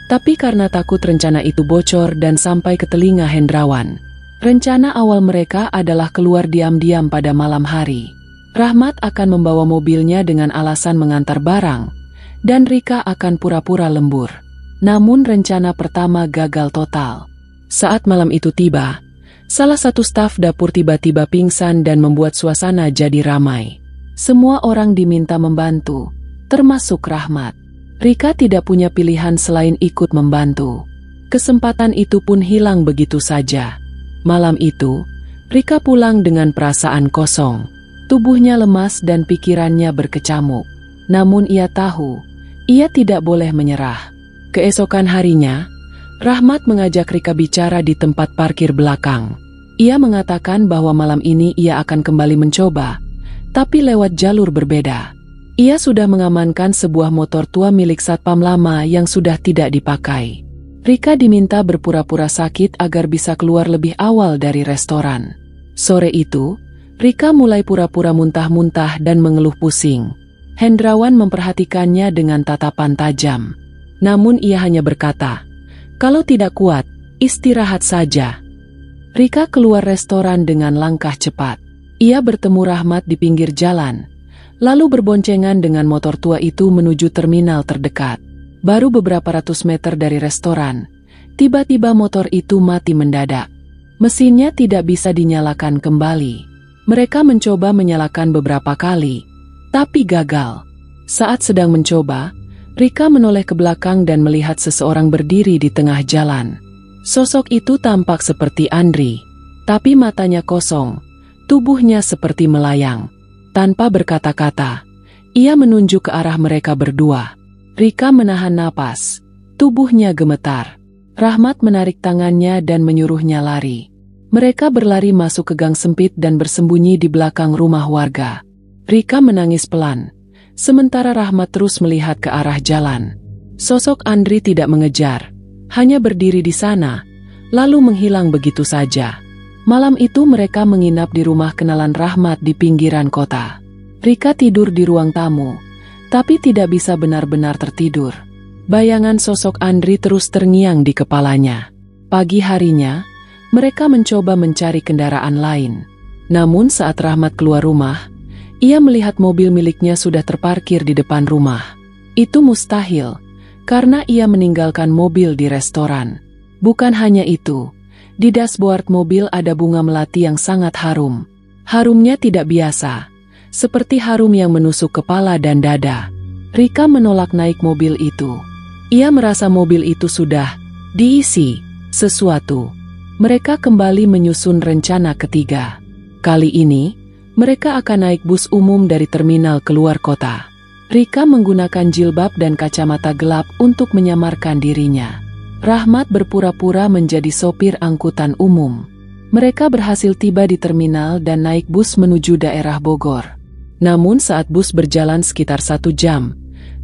tapi karena takut rencana itu bocor dan sampai ke telinga Hendrawan. Rencana awal mereka adalah keluar diam-diam pada malam hari. Rahmat akan membawa mobilnya dengan alasan mengantar barang, dan Rika akan pura-pura lembur. Namun rencana pertama gagal total. Saat malam itu tiba, salah satu staf dapur tiba-tiba pingsan dan membuat suasana jadi ramai. Semua orang diminta membantu, termasuk Rahmat. Rika tidak punya pilihan selain ikut membantu. Kesempatan itu pun hilang begitu saja. Malam itu, Rika pulang dengan perasaan kosong. Tubuhnya lemas dan pikirannya berkecamuk. Namun ia tahu, ia tidak boleh menyerah. Keesokan harinya, Rahmat mengajak Rika bicara di tempat parkir belakang. Ia mengatakan bahwa malam ini ia akan kembali mencoba, tapi lewat jalur berbeda. Ia sudah mengamankan sebuah motor tua milik satpam lama yang sudah tidak dipakai. Rika diminta berpura-pura sakit agar bisa keluar lebih awal dari restoran. Sore itu, Rika mulai pura-pura muntah-muntah dan mengeluh pusing. Hendrawan memperhatikannya dengan tatapan tajam. Namun ia hanya berkata, "Kalau tidak kuat, istirahat saja." Rika keluar restoran dengan langkah cepat. Ia bertemu Rahmat di pinggir jalan, lalu berboncengan dengan motor tua itu menuju terminal terdekat. Baru beberapa ratus meter dari restoran, tiba-tiba motor itu mati mendadak. Mesinnya tidak bisa dinyalakan kembali. Mereka mencoba menyalakan beberapa kali, tapi gagal. Saat sedang mencoba, Rika menoleh ke belakang dan melihat seseorang berdiri di tengah jalan. Sosok itu tampak seperti Andri, tapi matanya kosong, tubuhnya seperti melayang. Tanpa berkata-kata, ia menunjuk ke arah mereka berdua. Rika menahan napas, tubuhnya gemetar. Rahmat menarik tangannya dan menyuruhnya lari. Mereka berlari masuk ke gang sempit dan bersembunyi di belakang rumah warga. Rika menangis pelan. Sementara Rahmat terus melihat ke arah jalan. Sosok Andri tidak mengejar, hanya berdiri di sana, lalu menghilang begitu saja. Malam itu mereka menginap di rumah kenalan Rahmat di pinggiran kota. Rika tidur di ruang tamu, tapi tidak bisa benar-benar tertidur. Bayangan sosok Andri terus terngiang di kepalanya. Pagi harinya, mereka mencoba mencari kendaraan lain. Namun saat Rahmat keluar rumah, ia melihat mobil miliknya sudah terparkir di depan rumah. Itu mustahil, karena ia meninggalkan mobil di restoran. Bukan hanya itu, di dashboard mobil ada bunga melati yang sangat harum. Harumnya tidak biasa, seperti harum yang menusuk kepala dan dada. Rika menolak naik mobil itu. Ia merasa mobil itu sudah diisi sesuatu. Mereka kembali menyusun rencana ketiga. Kali ini, mereka akan naik bus umum dari terminal keluar kota. Rika menggunakan jilbab dan kacamata gelap untuk menyamarkan dirinya. Rahmat berpura-pura menjadi sopir angkutan umum. Mereka berhasil tiba di terminal dan naik bus menuju daerah Bogor. Namun saat bus berjalan sekitar 1 jam,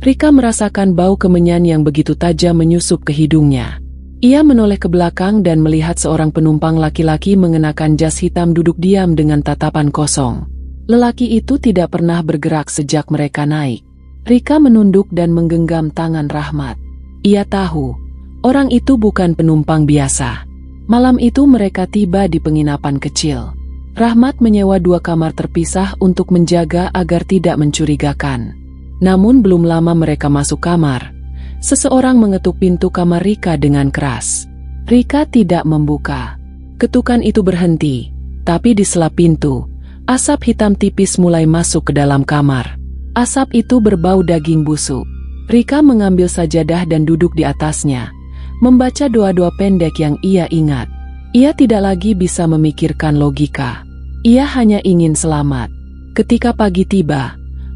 Rika merasakan bau kemenyan yang begitu tajam menyusup ke hidungnya. Ia menoleh ke belakang dan melihat seorang penumpang laki-laki mengenakan jas hitam duduk diam dengan tatapan kosong. Lelaki itu tidak pernah bergerak sejak mereka naik. Rika menunduk dan menggenggam tangan Rahmat. Ia tahu, orang itu bukan penumpang biasa. Malam itu mereka tiba di penginapan kecil. Rahmat menyewa 2 kamar terpisah untuk menjaga agar tidak mencurigakan. Namun belum lama mereka masuk kamar, seseorang mengetuk pintu kamar Rika dengan keras. Rika tidak membuka. Ketukan itu berhenti, tapi di sela pintu, asap hitam tipis mulai masuk ke dalam kamar. Asap itu berbau daging busuk. Rika mengambil sajadah dan duduk di atasnya, membaca doa-doa pendek yang ia ingat. Ia tidak lagi bisa memikirkan logika. Ia hanya ingin selamat. Ketika pagi tiba,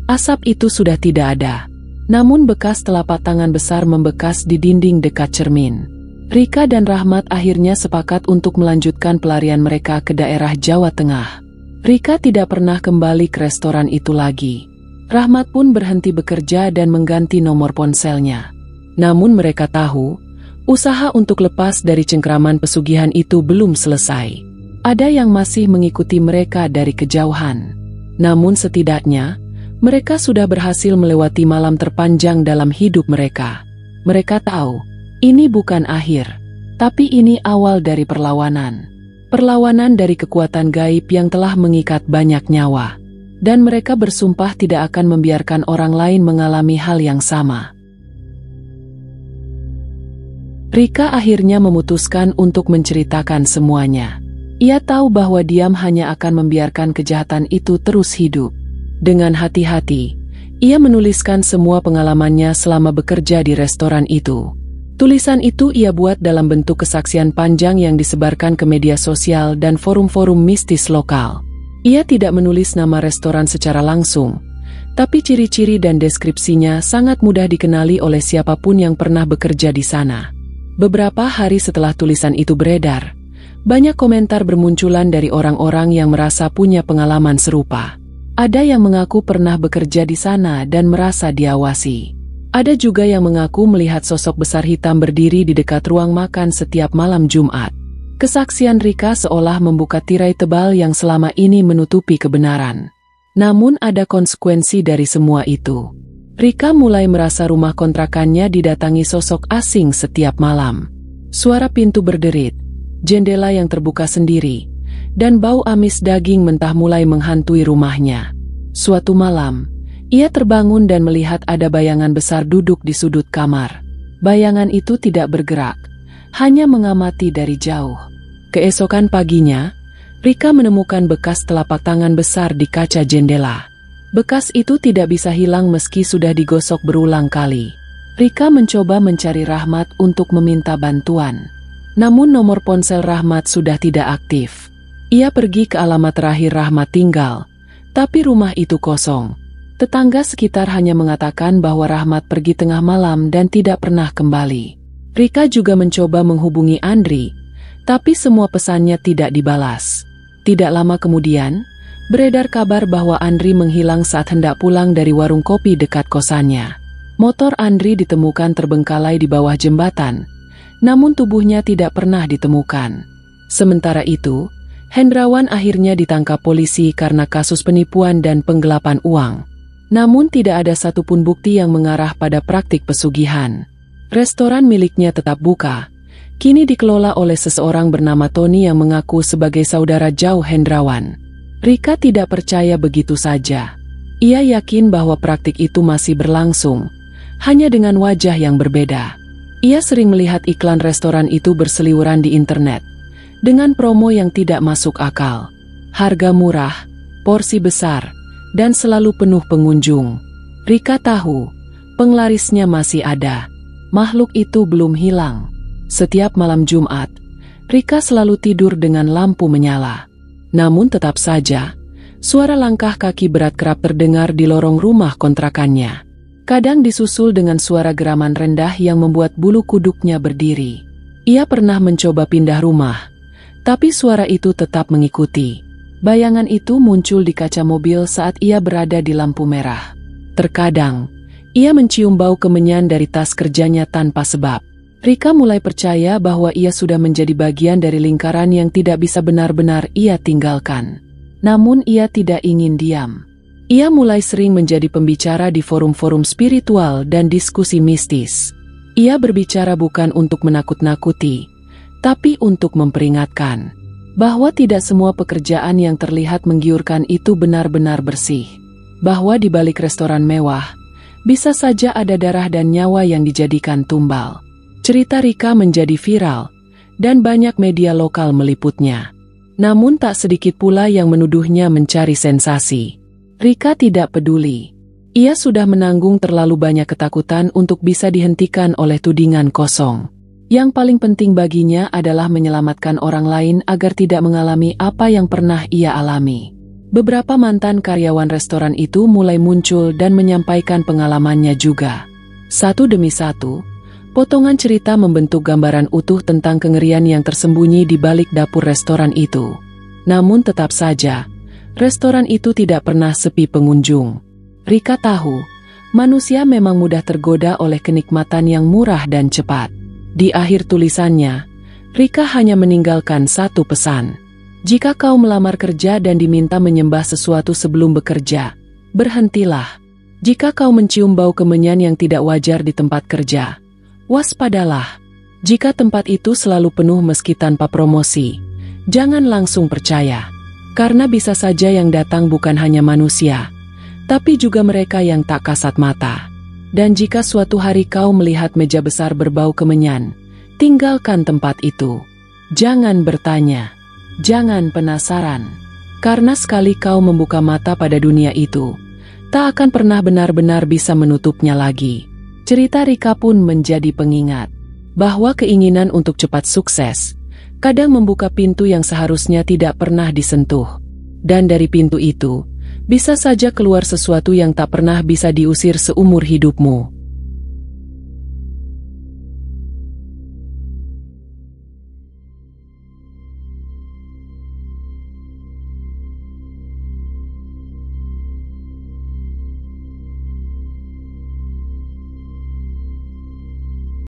asap itu sudah tidak ada. Namun bekas telapak tangan besar membekas di dinding dekat cermin. Rika dan Rahmat akhirnya sepakat untuk melanjutkan pelarian mereka ke daerah Jawa Tengah. Rika tidak pernah kembali ke restoran itu lagi. Rahmat pun berhenti bekerja dan mengganti nomor ponselnya. Namun mereka tahu, usaha untuk lepas dari cengkraman pesugihan itu belum selesai. Ada yang masih mengikuti mereka dari kejauhan. Namun setidaknya, mereka sudah berhasil melewati malam terpanjang dalam hidup mereka. Mereka tahu, ini bukan akhir, tapi ini awal dari perlawanan. Perlawanan dari kekuatan gaib yang telah mengikat banyak nyawa. Dan mereka bersumpah tidak akan membiarkan orang lain mengalami hal yang sama. Rika akhirnya memutuskan untuk menceritakan semuanya. Ia tahu bahwa diam hanya akan membiarkan kejahatan itu terus hidup. Dengan hati-hati, ia menuliskan semua pengalamannya selama bekerja di restoran itu. Tulisan itu ia buat dalam bentuk kesaksian panjang yang disebarkan ke media sosial dan forum-forum mistis lokal. Ia tidak menulis nama restoran secara langsung, tapi ciri-ciri dan deskripsinya sangat mudah dikenali oleh siapapun yang pernah bekerja di sana. Beberapa hari setelah tulisan itu beredar, banyak komentar bermunculan dari orang-orang yang merasa punya pengalaman serupa. Ada yang mengaku pernah bekerja di sana dan merasa diawasi. Ada juga yang mengaku melihat sosok besar hitam berdiri di dekat ruang makan setiap malam Jumat. Kesaksian Rika seolah membuka tirai tebal yang selama ini menutupi kebenaran. Namun ada konsekuensi dari semua itu. Rika mulai merasa rumah kontrakannya didatangi sosok asing setiap malam. Suara pintu berderit, jendela yang terbuka sendiri, dan bau amis daging mentah mulai menghantui rumahnya. Suatu malam, ia terbangun dan melihat ada bayangan besar duduk di sudut kamar. Bayangan itu tidak bergerak, hanya mengamati dari jauh. Keesokan paginya, Rika menemukan bekas telapak tangan besar di kaca jendela. Bekas itu tidak bisa hilang meski sudah digosok berulang kali. Rika mencoba mencari Rahmat untuk meminta bantuan. Namun nomor ponsel Rahmat sudah tidak aktif. Ia pergi ke alamat terakhir Rahmat tinggal, tapi rumah itu kosong. Tetangga sekitar hanya mengatakan bahwa Rahmat pergi tengah malam dan tidak pernah kembali. Rika juga mencoba menghubungi Andri, tapi semua pesannya tidak dibalas. Tidak lama kemudian, beredar kabar bahwa Andri menghilang saat hendak pulang dari warung kopi dekat kosannya. Motor Andri ditemukan terbengkalai di bawah jembatan, namun tubuhnya tidak pernah ditemukan. Sementara itu, Hendrawan akhirnya ditangkap polisi karena kasus penipuan dan penggelapan uang. Namun tidak ada satupun bukti yang mengarah pada praktik pesugihan. Restoran miliknya tetap buka. Kini dikelola oleh seseorang bernama Tony yang mengaku sebagai saudara jauh Hendrawan. Rika tidak percaya begitu saja. Ia yakin bahwa praktik itu masih berlangsung, hanya dengan wajah yang berbeda. Ia sering melihat iklan restoran itu berseliweran di internet, dengan promo yang tidak masuk akal. Harga murah, porsi besar, dan selalu penuh pengunjung. Rika tahu, penglarisnya masih ada. Makhluk itu belum hilang. Setiap malam Jumat, Rika selalu tidur dengan lampu menyala. Namun tetap saja, suara langkah kaki berat kerap terdengar di lorong rumah kontrakannya. Kadang disusul dengan suara geraman rendah yang membuat bulu kuduknya berdiri. Ia pernah mencoba pindah rumah, tapi suara itu tetap mengikuti. Bayangan itu muncul di kaca mobil saat ia berada di lampu merah. Terkadang, Ia mencium bau kemenyan dari tas kerjanya tanpa sebab. Rika mulai percaya bahwa ia sudah menjadi bagian dari lingkaran yang tidak bisa benar-benar ia tinggalkan. Namun ia tidak ingin diam. Ia mulai sering menjadi pembicara di forum-forum spiritual dan diskusi mistis. Ia berbicara bukan untuk menakut-nakuti, tapi untuk memperingatkan bahwa tidak semua pekerjaan yang terlihat menggiurkan itu benar-benar bersih. Bahwa di balik restoran mewah, bisa saja ada darah dan nyawa yang dijadikan tumbal. Cerita Rika menjadi viral, dan banyak media lokal meliputnya. Namun tak sedikit pula yang menuduhnya mencari sensasi. Rika tidak peduli. Ia sudah menanggung terlalu banyak ketakutan untuk bisa dihentikan oleh tudingan kosong. Yang paling penting baginya adalah menyelamatkan orang lain agar tidak mengalami apa yang pernah ia alami. Beberapa mantan karyawan restoran itu mulai muncul dan menyampaikan pengalamannya juga. Satu demi satu, potongan cerita membentuk gambaran utuh tentang kengerian yang tersembunyi di balik dapur restoran itu. Namun tetap saja, restoran itu tidak pernah sepi pengunjung. Rika tahu, manusia memang mudah tergoda oleh kenikmatan yang murah dan cepat. Di akhir tulisannya, Rika hanya meninggalkan satu pesan. Jika kau melamar kerja dan diminta menyembah sesuatu sebelum bekerja, berhentilah. Jika kau mencium bau kemenyan yang tidak wajar di tempat kerja, waspadalah. Jika tempat itu selalu penuh meski tanpa promosi, jangan langsung percaya. Karena bisa saja yang datang bukan hanya manusia, tapi juga mereka yang tak kasat mata. Dan jika suatu hari kau melihat meja besar berbau kemenyan, tinggalkan tempat itu. Jangan bertanya. Jangan penasaran, karena sekali kau membuka mata pada dunia itu, tak akan pernah benar-benar bisa menutupnya lagi. Cerita Rika pun menjadi pengingat bahwa keinginan untuk cepat sukses kadang membuka pintu yang seharusnya tidak pernah disentuh. Dan dari pintu itu, bisa saja keluar sesuatu yang tak pernah bisa diusir seumur hidupmu.